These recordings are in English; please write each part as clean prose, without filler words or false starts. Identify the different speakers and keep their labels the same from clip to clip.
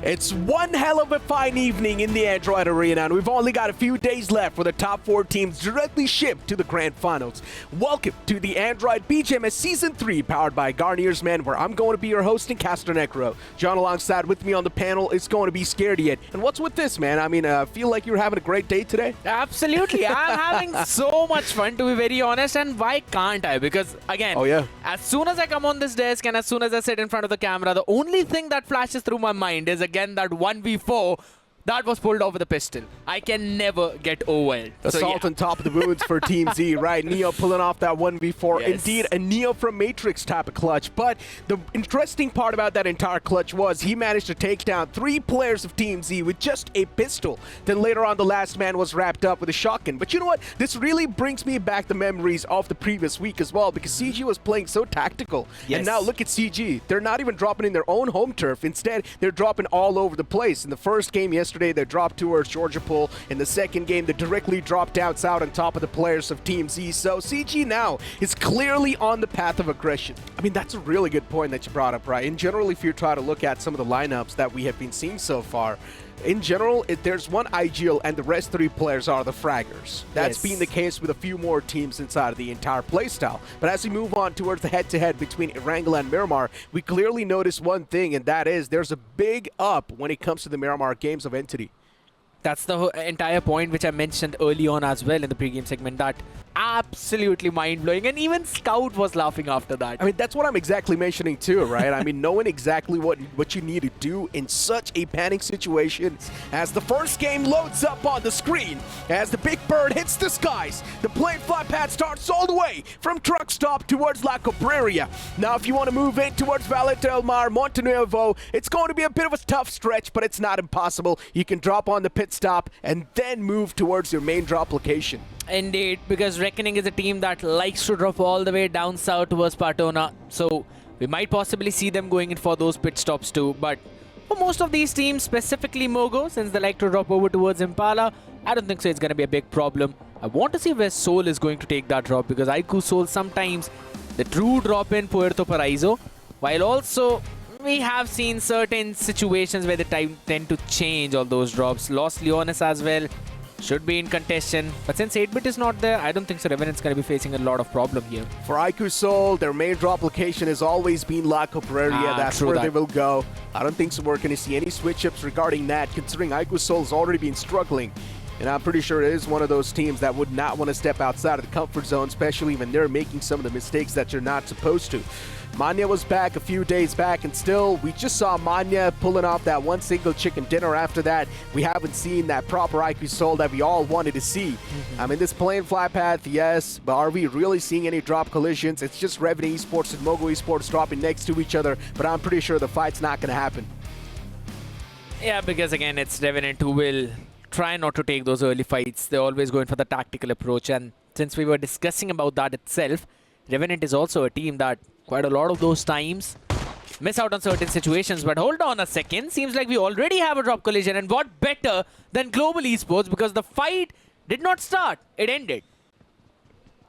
Speaker 1: It's one hell of a fine evening in the Android Arena, and we've only got a few days left for the top 4 teams directly shipped to the Grand Finals. Welcome to the Android BGMS Season 3, powered by Garnier's Men, where I'm going to be your host and Caster Necro. John alongside with me on the panel is going to be Scared Yet. And what's with this, man? I mean, I feel like you're having a great day today.
Speaker 2: Absolutely. I'm having so much fun, to be very honest, and why can't I? Because, again, as soon as I come on this desk and as soon as I sit in front of the camera, the only thing that flashes through my mind is, again, that 1v4 that was pulled over the pistol. I can never get overwhelmed.
Speaker 1: Assault on top of the wounds for Team Z, right? Neo pulling off that 1v4. Yes. Indeed, a Neo from Matrix type of clutch. But the interesting part about that entire clutch was he managed to take down 3 players of Team Z with just a pistol. Then later on, the last man was wrapped up with a shotgun. But you know what? This really brings me back the memories of the previous week as well, because CG was playing so tactical. Yes. And now look at CG. They're not even dropping in their own home turf. Instead, they're dropping all over the place. In the first game yesterday, they dropped towards Georgia Pool. In the second game, they directly dropped down south on top of the players of Team Z. So CG now is clearly on the path of aggression. I mean, that's a really good point that you brought up, right? In general, if you try to look at some of the lineups that we have been seeing so far, in general, there's one IGL and the rest 3 players are the fraggers. That's been the case with a few more teams inside of the entire playstyle. But as we move on towards the head-to-head between Erangel and Miramar, we clearly notice one thing, and that is there's a big up when it comes to the Miramar games of Entity.
Speaker 2: That's the entire point which I mentioned early on as well in the pregame segment, that absolutely mind-blowing, and even Scout was laughing after that.
Speaker 1: I mean, that's what I'm exactly mentioning too, right? I mean, knowing exactly what you need to do in such a panic situation. As the first game loads up on the screen, as the big bird hits the skies, the plane fly pad starts all the way from truck stop towards La Cabrera. Now, if you want to move in towards Valle del Mar, Montenuevo, it's going to be a bit of a tough stretch, but it's not impossible. You can drop on the pit stop and then move towards your main drop location.
Speaker 2: Indeed, because Reckoning is a team that likes to drop all the way down south towards Patona, so we might possibly see them going in for those pit stops too. But for most of these teams, specifically Mogo, since they like to drop over towards Impala, I don't think so it's going to be a big problem. I want to see where Soul is going to take that drop, because IQ Soul sometimes they do drop in Puerto Paraiso, while also we have seen certain situations where they tend to change all those drops. Los Leones as well should be in contention, but since 8-bit is not there, I don't think so Revenant's going to be facing a lot of problem here.
Speaker 1: For IQ Soul, their main drop location has always been La Cabrera. That's where they will go. I don't think so we're going to see any switch-ups regarding that, considering IQ Soul has already been struggling. And I'm pretty sure it is one of those teams that would not want to step outside of the comfort zone, especially when they're making some of the mistakes that you're not supposed to. Manya was back a few days back, and still, we just saw Manya pulling off that one single chicken dinner. After that, we haven't seen that proper IQ Soul that we all wanted to see. I mean, this plane fly path, yes, but are we really seeing any drop collisions? It's just Revenant Esports and Mogo Esports dropping next to each other, but I'm pretty sure the fight's not going to happen.
Speaker 2: Yeah, because again, it's Revenant who will try not to take those early fights. They're always going for the tactical approach, and since we were discussing about that itself, Revenant is also a team that quite a lot of those times miss out on certain situations. But hold on a second, seems like we already have a drop collision, and what better than Global Esports, because the fight did not start, it ended.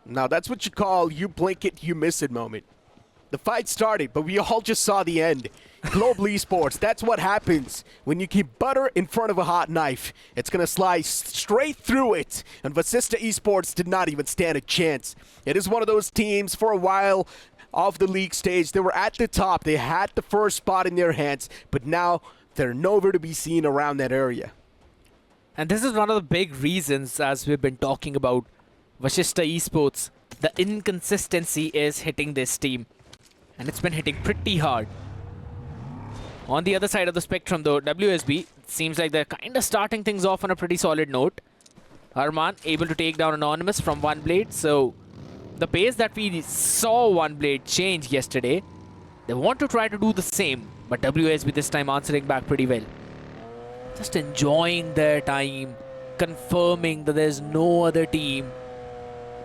Speaker 1: Now that's what you call you blink it, you miss it moment. The fight started, but we all just saw the end. Global Esports, that's what happens when you keep butter in front of a hot knife. It's going to slice straight through it. And Vasista Esports did not even stand a chance. It is one of those teams for a while off the league stage. They were at the top. They had the first spot in their hands, but now they're nowhere to be seen around that area.
Speaker 2: And this is one of the big reasons, as we've been talking about Vasista Esports, the inconsistency is hitting this team. And it's been hitting pretty hard. On the other side of the spectrum though, WSB, seems like they're kind of starting things off on a pretty solid note. Arman able to take down Anonymous from One Blade, so the pace that we saw One Blade change yesterday, they want to try to do the same, but WSB this time answering back pretty well. Just enjoying their time, confirming that there's no other team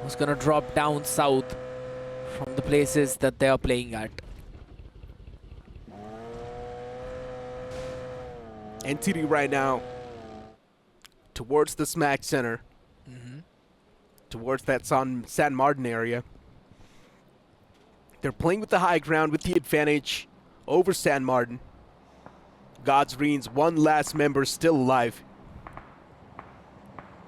Speaker 2: who's gonna drop down south from the places that they are playing at.
Speaker 1: NTD right now towards the smack center, towards that San Martin area. They're playing with the high ground with the advantage over San Martin. God's Green's one last member still alive.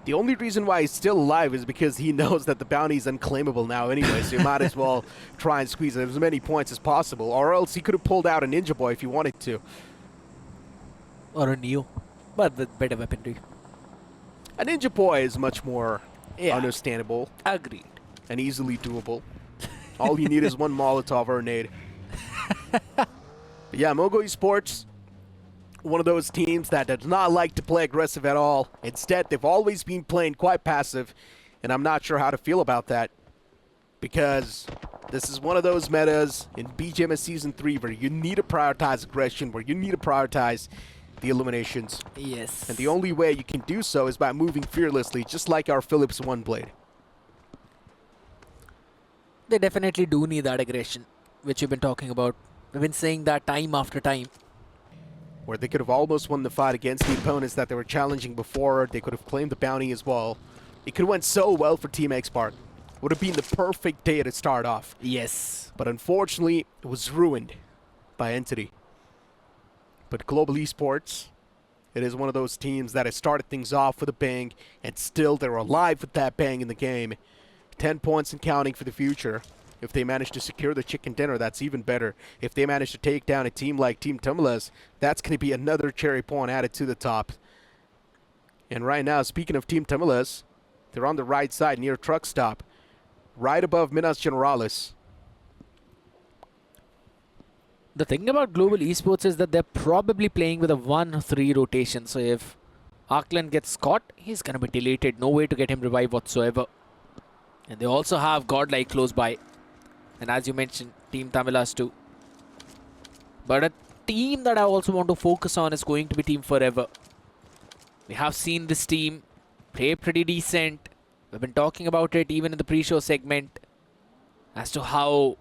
Speaker 1: The only reason why he's still alive is because he knows that the bounty is unclaimable now anyway, so you might as well try and squeeze as many points as possible, or else he could have pulled out a Ninja Boy if he wanted to.
Speaker 2: Or a Neo, but with better weaponry.
Speaker 1: A Ninja Boy is much more understandable.
Speaker 2: Agreed.
Speaker 1: And easily doable. All you need is one Molotov or a nade. But yeah, Mogo Esports, one of those teams that does not like to play aggressive at all. Instead, they've always been playing quite passive, and I'm not sure how to feel about that, because this is one of those metas in BGMS Season 3 where you need to prioritize aggression, where you need to prioritize the eliminations.
Speaker 2: Yes.
Speaker 1: And the only way you can do so is by moving fearlessly, just like our Philips One Blade.
Speaker 2: They definitely do need that aggression, which you've been talking about. We've been saying that time after time.
Speaker 1: Where they could have almost won the fight against the opponents that they were challenging before. They could have claimed the bounty as well. It could have went so well for Team X-Park. Would have been the perfect day to start off.
Speaker 2: Yes.
Speaker 1: But unfortunately, it was ruined by Entity. But Global Esports, it is one of those teams that has started things off with a bang, and still they're alive with that bang in the game. 10 points and counting for the future. If they manage to secure the chicken dinner, that's even better. If they manage to take down a team like Team Tumulus, that's going to be another cherry point added to the top. And right now, speaking of Team Tumulus, they're on the right side near truck stop, right above Minas Generalis.
Speaker 2: The thing about Global Esports is that they're probably playing with a 1-3 rotation. So if Arkland gets caught, he's going to be deleted. No way to get him revived whatsoever. And they also have Godlike close by. And as you mentioned, Team Tamilas too. But a team that I also want to focus on is going to be Team Forever. We have seen this team play pretty decent. We've been talking about it even in the pre-show segment as to how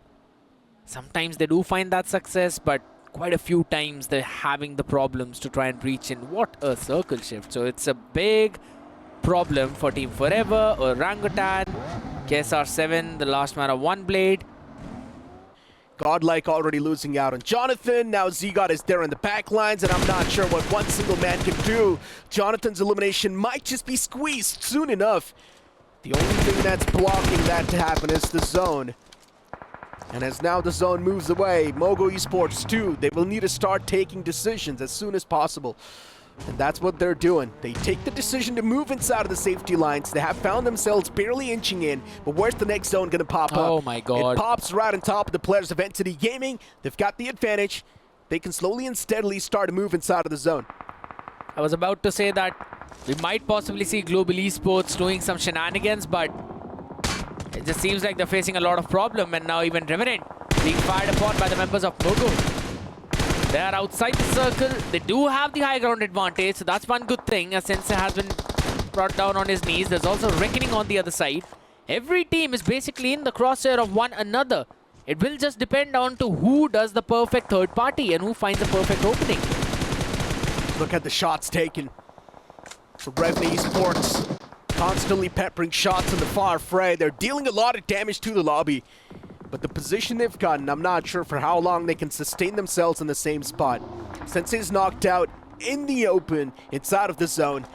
Speaker 2: sometimes they do find that success, but quite a few times they're having the problems to try and reach in. What a circle shift. So it's a big problem for Team Forever, Orangutan, KSR7, the last man of One Blade.
Speaker 1: Godlike already losing out on Jonathan. Now Zigod is there in the back lines, and I'm not sure what one single man can do. Jonathan's elimination might just be squeezed soon enough. The only thing that's blocking that to happen is the zone. And as now the zone moves away, Mogo Esports too, they will need to start taking decisions as soon as possible. And that's what they're doing. They take the decision to move inside of the safety lines. They have found themselves barely inching in, but where's the next zone going to pop up?
Speaker 2: Oh my god.
Speaker 1: It pops right on top of the players of Entity Gaming. They've got the advantage. They can slowly and steadily start to move inside of the zone.
Speaker 2: I was about to say that we might possibly see Global Esports doing some shenanigans, but it just seems like they're facing a lot of problem, and now even Revenant being fired upon by the members of Mogo. They are outside the circle. They do have the high ground advantage, so that's one good thing. As Sensei has been brought down on his knees. There's also Reckoning on the other side. Every team is basically in the crosshair of one another. It will just depend on to who does the perfect third party and who finds the perfect opening.
Speaker 1: Look at the shots taken. For Revenant Esports, constantly peppering shots in the far fray. They're dealing a lot of damage to the lobby. But the position they've gotten, I'm not sure for how long they can sustain themselves in the same spot. Sensei's knocked out in the open, inside of the zone,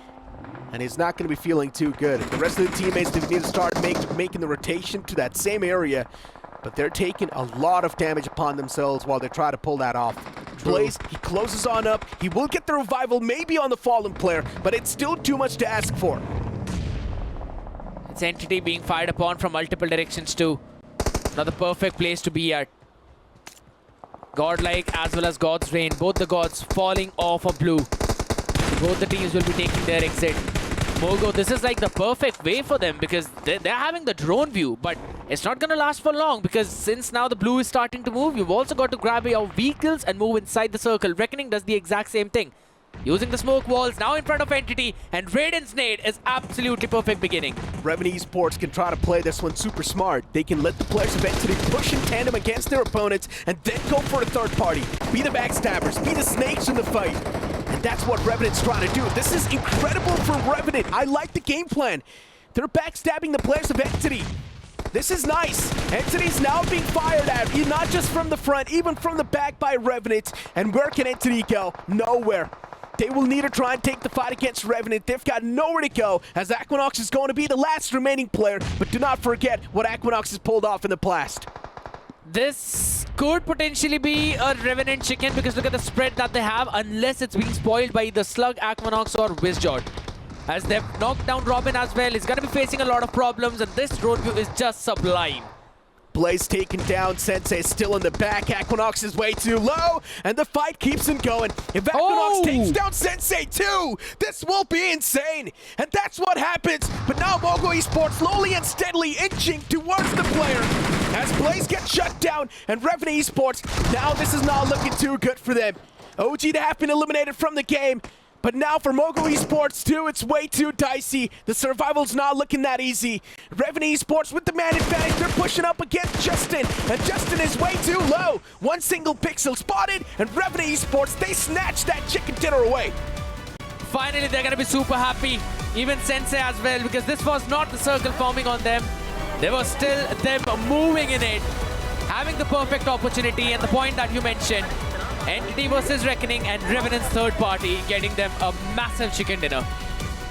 Speaker 1: and he's not going to be feeling too good. The rest of the teammates need to start making the rotation to that same area, but they're taking a lot of damage upon themselves while they try to pull that off. Blaze, he closes on up. He will get the revival, maybe on the fallen player, but it's still too much to ask for.
Speaker 2: It's Entity being fired upon from multiple directions too. Not the perfect place to be at. Godlike as well as God's Reign, both the gods falling off of blue. Both the teams will be taking their exit. Mogo, this is like the perfect way for them because they're having the drone view, but it's not going to last for long because since now the blue is starting to move, you've also got to grab your vehicles and move inside the circle. Reckoning does the exact same thing. Using the smoke walls now in front of Entity, and Raiden's nade is absolutely perfect beginning.
Speaker 1: Revenant Esports can try to play this one super smart. They can let the players of Entity push in tandem against their opponents and then go for the third party. Be the backstabbers, be the snakes in the fight. And that's what Revenant's trying to do. This is incredible for Revenant. I like the game plan. They're backstabbing the players of Entity. This is nice. Entity's now being fired at, not just from the front, even from the back by Revenant. And where can Entity go? Nowhere. They will need to try and take the fight against Revenant. They've got nowhere to go, as Aquanox is going to be the last remaining player. But do not forget what Aquanox has pulled off in the past.
Speaker 2: This could potentially be a Revenant chicken because look at the spread that they have, unless it's being spoiled by either Slug, Aquanox or Wizjord. As they've knocked down Robin as well, he's going to be facing a lot of problems, and this drone view is just sublime.
Speaker 1: Blaze taken down, Sensei still in the back, Aquanox is way too low, and the fight keeps on going. If Aquanox takes down Sensei too, this will be insane, and that's what happens. But now Mogo Esports slowly and steadily inching towards the player as Blaze gets shut down, and Revenant Esports, now this is not looking too good for them. OG to have been eliminated from the game. But now for Mogo Esports too, it's way too dicey. The survival's not looking that easy. Revenant Esports with the man advantage, they're pushing up against Justin, and Justin is way too low. One single pixel spotted, and Revenant Esports, they snatch that chicken dinner away.
Speaker 2: Finally, they're going to be super happy. Even Sensei as well, because this was not the circle forming on them. They were still them moving in it, having the perfect opportunity, and the point that you mentioned, Entity versus Reckoning and Revenant's third party getting them a massive chicken dinner.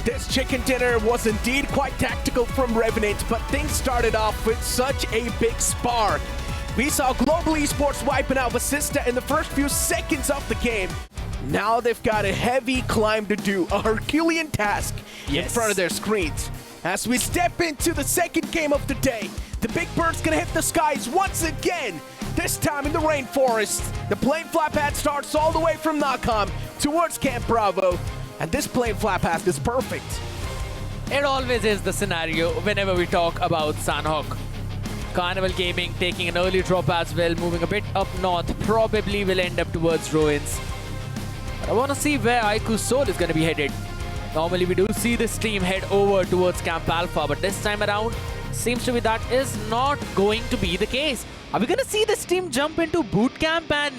Speaker 1: This chicken dinner was indeed quite tactical from Revenant, but things started off with such a big spark. We saw Global Esports wiping out Vasista in the first few seconds of the game. Now they've got a heavy climb to do, a Herculean task in front of their screens. As we step into the second game of the day, the Big Bird's gonna hit the skies once again. This time in the rainforest. The plane flap pad starts all the way from Nakam towards Camp Bravo. And this plane flap pad is perfect.
Speaker 2: It always is the scenario whenever we talk about Sanhok. Carnival Gaming taking an early drop as well, moving a bit up north, probably will end up towards Ruins. But I want to see where Aiku's Soul is going to be headed. Normally we do see this team head over towards Camp Alpha, but this time around, seems to be that is not going to be the case. Are we going to see this team jump into boot camp and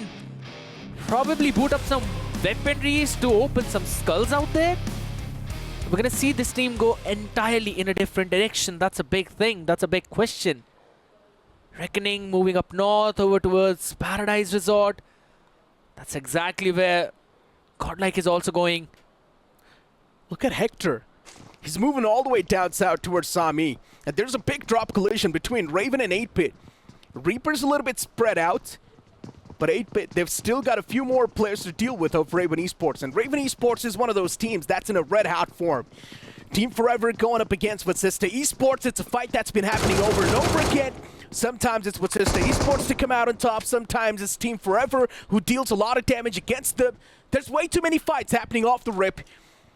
Speaker 2: probably boot up some weaponries to open some skulls out there? We're going to see this team go entirely in a different direction. That's a big thing. That's a big question. Reckoning moving up north over towards Paradise Resort. That's exactly where Godlike is also going.
Speaker 1: Look at Hector. He's moving all the way down south towards Sami. And there's a big drop collision between Raven and 8-Bit. Reaper's a little bit spread out, but 8-Bit, they've still got a few more players to deal with of Raven Esports. And Raven Esports is one of those teams that's in a red-hot form. Team Forever going up against Vasista Esports. It's a fight that's been happening over and over again. Sometimes it's Vasista Esports to come out on top. Sometimes it's Team Forever who deals a lot of damage against them. There's way too many fights happening off the rip.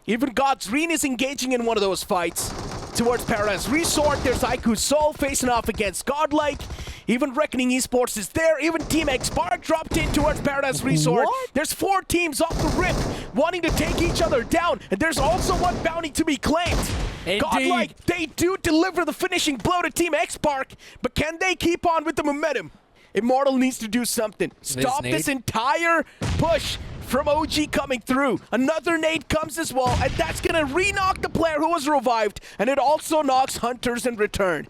Speaker 1: Even Godsreen is engaging in one of those fights. Towards Paradise Resort, there's Aiku's Soul facing off against Godlike. Even Reckoning Esports is there. Even Team X-Bar dropped in towards Paradise Resort.
Speaker 2: What?
Speaker 1: There's 4 teams off the rip wanting to take each other down. And there's also one bounty to be claimed.
Speaker 2: Indeed.
Speaker 1: Godlike, they do deliver the finishing blow to Team X-Park, but can they keep on with the momentum? Immortal needs to do something. Stop this entire push from OG coming through. Another nade comes as well, and that's gonna re-knock the player who was revived, and it also knocks Hunters in return.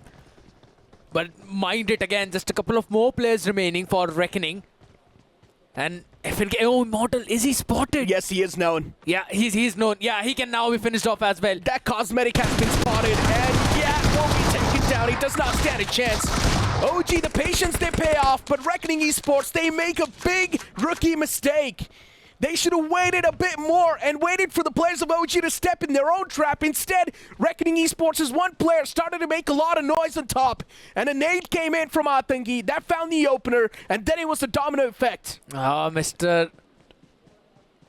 Speaker 2: But mind it again, just a couple of more players remaining for Reckoning. And oh, Immortal, is he spotted?
Speaker 1: Yes, he is known.
Speaker 2: Yeah, he's known. Yeah, he can now be finished off as well.
Speaker 1: That cosmetic has been spotted, and yeah, won't be taken down. He does not stand a chance. OG, the patience they pay off, but Reckoning Esports, they make a big rookie mistake. They should have waited a bit more and waited for the players of OG to step in their own trap. Instead, Reckoning Esports' one player started to make a lot of noise on top, and a nade came in from Atangi. That found the opener, and then it was a domino effect.
Speaker 2: Oh, Mr.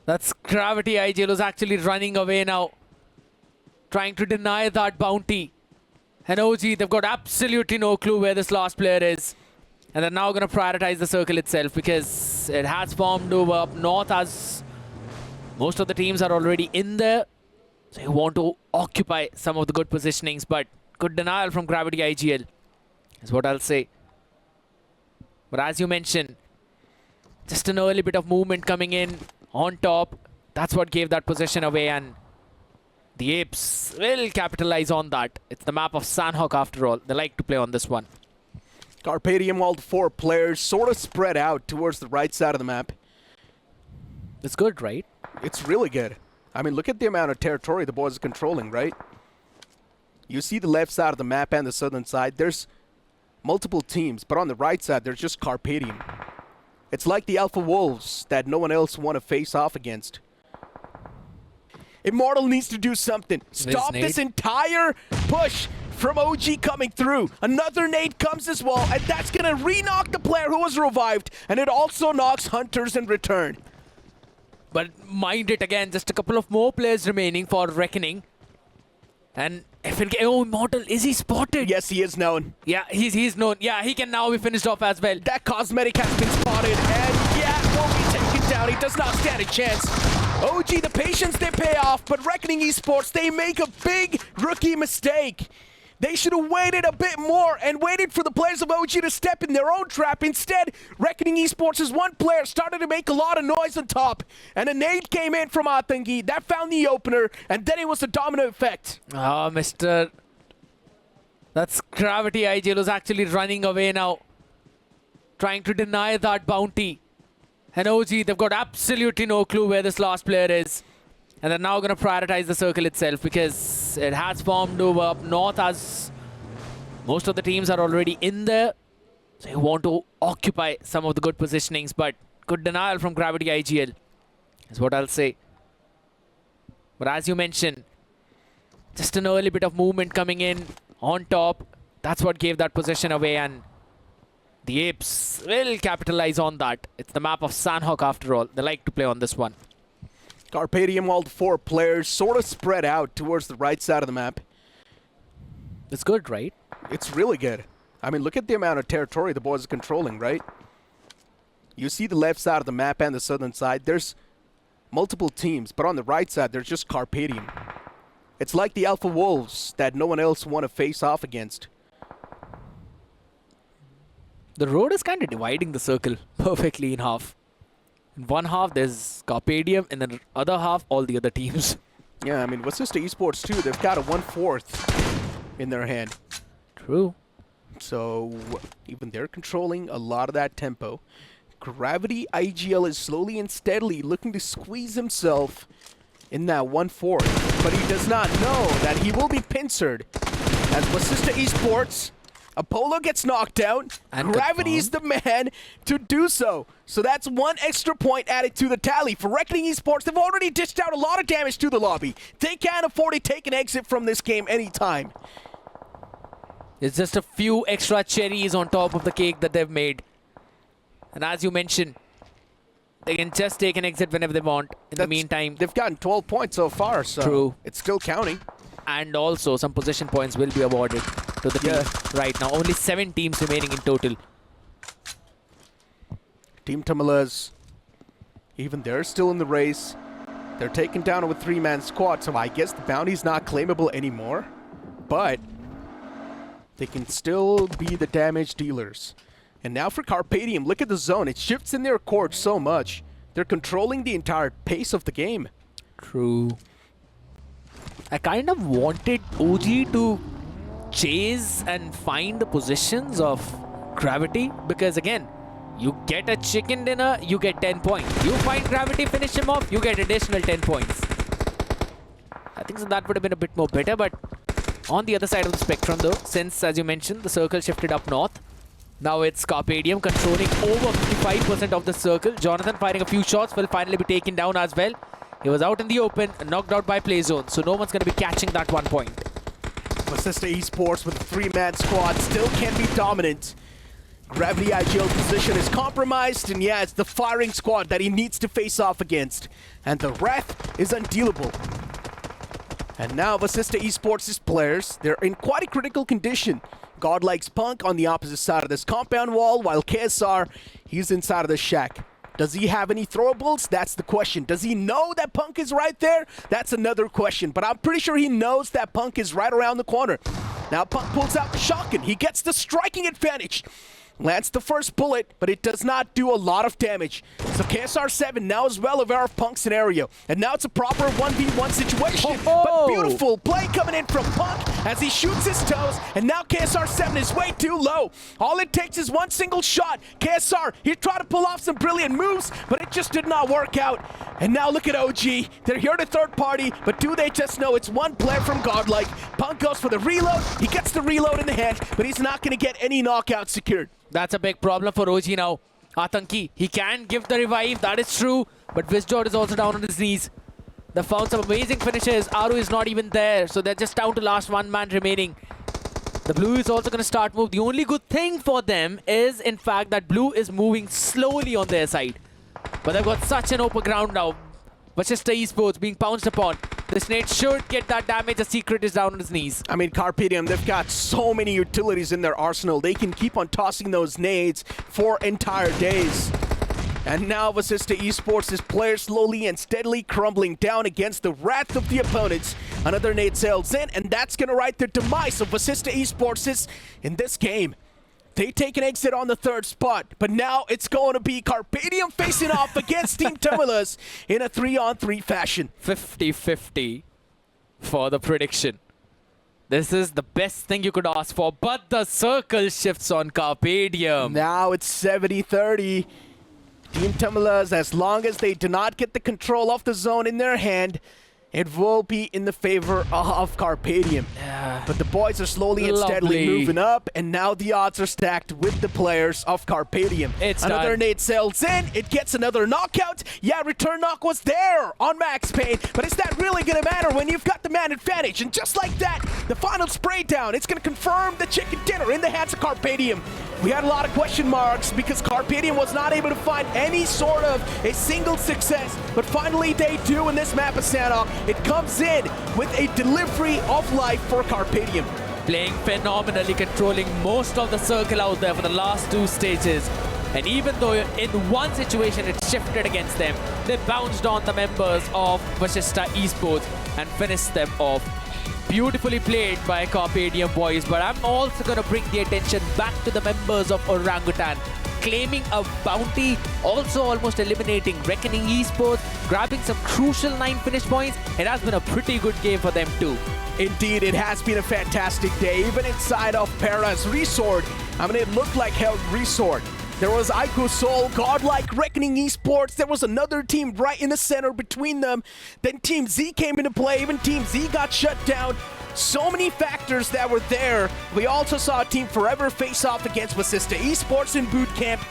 Speaker 2: That's Gravity IGL is actually running away now, trying to deny that bounty. And OG, they've got absolutely no clue where this last player is. And they're now going to prioritize the circle itself because it has formed over up north as most of the teams are already in there. So you want to occupy some of the good positionings, but good denial from Gravity IGL is what I'll say. But as you mentioned, just an early bit of movement coming in on top. That's what gave that position away, and The Apes will capitalize on that. It's the map of Sanhok after all. They like to play on this one.
Speaker 1: Carpadium, all 4 players sort of spread out towards the right side of the map.
Speaker 2: It's good, right?
Speaker 1: It's really good. I mean, look at the amount of territory the boys are controlling, right? You see the left side of the map and the southern side. There's multiple teams, but on the right side, there's just Carpadium. It's like the Alpha Wolves that no one else want to face off against. Immortal needs to do something. Stop this entire push from OG coming through. Another nade comes as well, and that's going to re-knock the player who was revived, and it also knocks Hunters in return.
Speaker 2: But mind it again, just a couple of more players remaining for Reckoning. And FNK, oh, Immortal, is he spotted?
Speaker 1: Yes, he is known.
Speaker 2: Yeah, he's known. Yeah, he can now be finished off as well.
Speaker 1: That cosmetic has been spotted, and yeah, won't be taken down. He does not stand a chance. OG, the patience, they pay off, but Reckoning Esports, they make a big rookie mistake. They should have waited a bit more and waited for the players of OG to step in their own trap. Instead, Reckoning Esports' one player started to make a lot of noise on top, and a nade came in from Atangi. That found the opener, and then it was a domino effect.
Speaker 2: Oh, Mr. That's Gravity IGL who's actually running away now, trying to deny that bounty. And OG, they've got absolutely no clue where this last player is. And they're now going to prioritize the circle itself because it has formed over up north as most of the teams are already in there. So you want to occupy some of the good positionings, but good denial from Gravity IGL is what I'll say. But as you mentioned, just an early bit of movement coming in on top. That's what gave that position away, and the Apes will capitalize on that. It's the map of Sanhok after all. They like to play on this one.
Speaker 1: Carpadium, all 4 players sort of spread out towards the right side of the map.
Speaker 2: It's good, right?
Speaker 1: It's really good. I mean, look at the amount of territory the boys are controlling, right? You see the left side of the map and the southern side. There's multiple teams, but on the right side, there's just Carpadium. It's like the Alpha Wolves that no one else want to face off against.
Speaker 2: The road is kind of dividing the circle perfectly in half. In one half, there's Carpadium, and then the other half, all the other teams.
Speaker 1: Yeah, I mean, Vasista Esports, too, they've got a 1/4 in their hand.
Speaker 2: True.
Speaker 1: So, even they're controlling a lot of that tempo. Gravity IGL is slowly and steadily looking to squeeze himself in that 1/4. But he does not know that he will be pincered. As Vasista Esports, Apollo gets knocked out, and Gravity's the man to do so. So that's 1 extra point added to the tally. For Reckoning Esports, they've already dished out a lot of damage to the lobby. They can't afford to take an exit from this game anytime.
Speaker 2: It's just a few extra cherries on top of the cake that they've made. And as you mentioned, they can just take an exit whenever they want. In the meantime,
Speaker 1: they've gotten 12 points so far, so
Speaker 2: true.
Speaker 1: It's still counting.
Speaker 2: And also, some position points will be awarded to the team right now. Only 7 teams remaining in total.
Speaker 1: Team Tamalas, even they're still in the race. They're taken down with a 3-man squad, so I guess the bounty's not claimable anymore. But they can still be the damage dealers. And now for Carpadium, look at the zone. It shifts in their court so much. They're controlling the entire pace of the game.
Speaker 2: True. I kind of wanted OG to chase and find the positions of Gravity because, again, you get a chicken dinner, you get 10 points. You find Gravity, finish him off, you get additional 10 points. I think so that would have been a bit more better, but on the other side of the spectrum, though, since, as you mentioned, the circle shifted up north, now it's Carpadium controlling over 55% of the circle. Jonathan firing a few shots will finally be taken down as well. He was out in the open, knocked out by Playzone, so no one's going to be catching that 1 point.
Speaker 1: Vasista Esports with a 3-man squad still can be dominant. Gravity IGL position is compromised, and yeah, it's the firing squad that he needs to face off against. And the Wrath is undealable. And now Vasista Esports' players, they're in quite a critical condition. Godlike's Punk on the opposite side of this compound wall, while KSR, he's inside of the shack. Does he have any throwables? That's the question. Does he know that Punk is right there? That's another question. But I'm pretty sure he knows that Punk is right around the corner. Now Punk pulls out the shotgun. He gets the striking advantage. lands the first bullet, but it does not do a lot of damage. So KSR7 now is well aware of Punk's scenario. And now it's a proper 1v1 situation. But beautiful play coming in from Punk as he shoots his toes. And now KSR7 is way too low. All it takes is one single shot. KSR, he tried to pull off some brilliant moves, but it just did not work out. And now look at OG. They're here to third party, but do they just know it's one player from Godlike? Punk goes for the reload. He gets the reload in the hand, but he's not going to get any knockouts secured.
Speaker 2: That's a big problem for OG now. Atanki, he can give the revive, that is true, but Wisdod is also down on his knees. They found some amazing finishes. Aru is not even there, so they're just down to last one man remaining. The blue is also going to start move. The only good thing for them is, in fact, that blue is moving slowly on their side. But they've got such an open ground now. Vashishta Esports being pounced upon. This nade should get that damage. The secret is down on his knees.
Speaker 1: I mean, Carpedium, they've got so many utilities in their arsenal. They can keep on tossing those nades for entire days. And now Vashishta Esports, his players slowly and steadily crumbling down against the wrath of the opponents. Another nade sails in, and that's going to write the demise of Vashishta Esports in this game. They take an exit on the third spot, but now it's going to be Carpedium facing off against Team Tamilas in a 3-on-3 fashion.
Speaker 2: 50-50 for the prediction. This is the best thing you could ask for, but the circle shifts on Carpedium.
Speaker 1: Now it's 70-30. Team Tamilas, as long as they do not get the control of the zone in their hand, it will be in the favor of Carpedium. But the boys are slowly and steadily moving up, and now the odds are stacked with the players of Carpedium. Another nade sails in, it gets another knockout. Yeah, return knock was there on Max Payne, but is that really going to matter when you've got the man advantage? And just like that, the final spray down, it's going to confirm the chicken dinner in the hands of Carpedium. We had a lot of question marks because Carpedium was not able to find any sort of a single success, but finally they do in this map of Sanhok. It comes in with a delivery of life for Carpedium.
Speaker 2: Playing phenomenally, controlling most of the circle out there for the last two stages. And even though in one situation it shifted against them, they bounced on the members of Vashishta Esports and finished them off. Beautifully played by Carpedium boys, but I'm also going to bring the attention back to the members of Orangutan. Claiming a bounty, also almost eliminating Reckoning Esports, grabbing some crucial 9 finish points. It has been a pretty good game for them too.
Speaker 1: Indeed, it has been a fantastic day, even inside of Para's Resort. I mean, it looked like Hell Resort. There was Aiko Soul, Godlike, Reckoning Esports. There was another team right in the center between them. Then Team Z came into play. Even Team Z got shut down. So many factors that were there. We also saw Team Forever face off against Vashishta Esports in boot camp.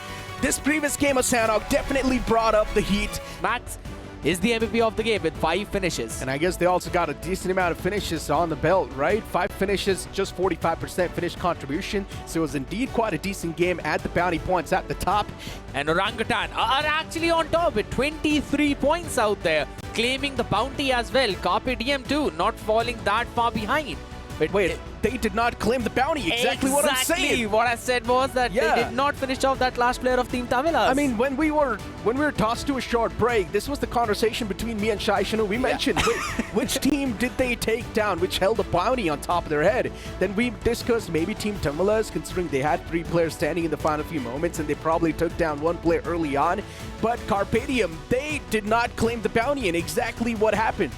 Speaker 1: This previous game of Sanhok definitely brought up the heat.
Speaker 2: Max is the MVP of the game with 5 finishes.
Speaker 1: And I guess they also got a decent amount of finishes on the belt, right? 5 finishes, just 45% finish contribution. So it was indeed quite a decent game at the bounty points at the top.
Speaker 2: And Orangutan are actually on top with 23 points out there, claiming the bounty as well. Carpedium too, not falling that far behind.
Speaker 1: Wait, they did not claim the bounty. Exactly what I'm saying.
Speaker 2: What I said was that they did not finish off that last player of Team Tamilas.
Speaker 1: I mean, when we were tossed to a short break, this was the conversation between me and Shaishanu. We mentioned which team did they take down, which held a bounty on top of their head. Then we discussed maybe Team Tamilas, considering they had 3 players standing in the final few moments, and they probably took down 1 player early on. But Carpedium, they did not claim the bounty, and exactly what happened.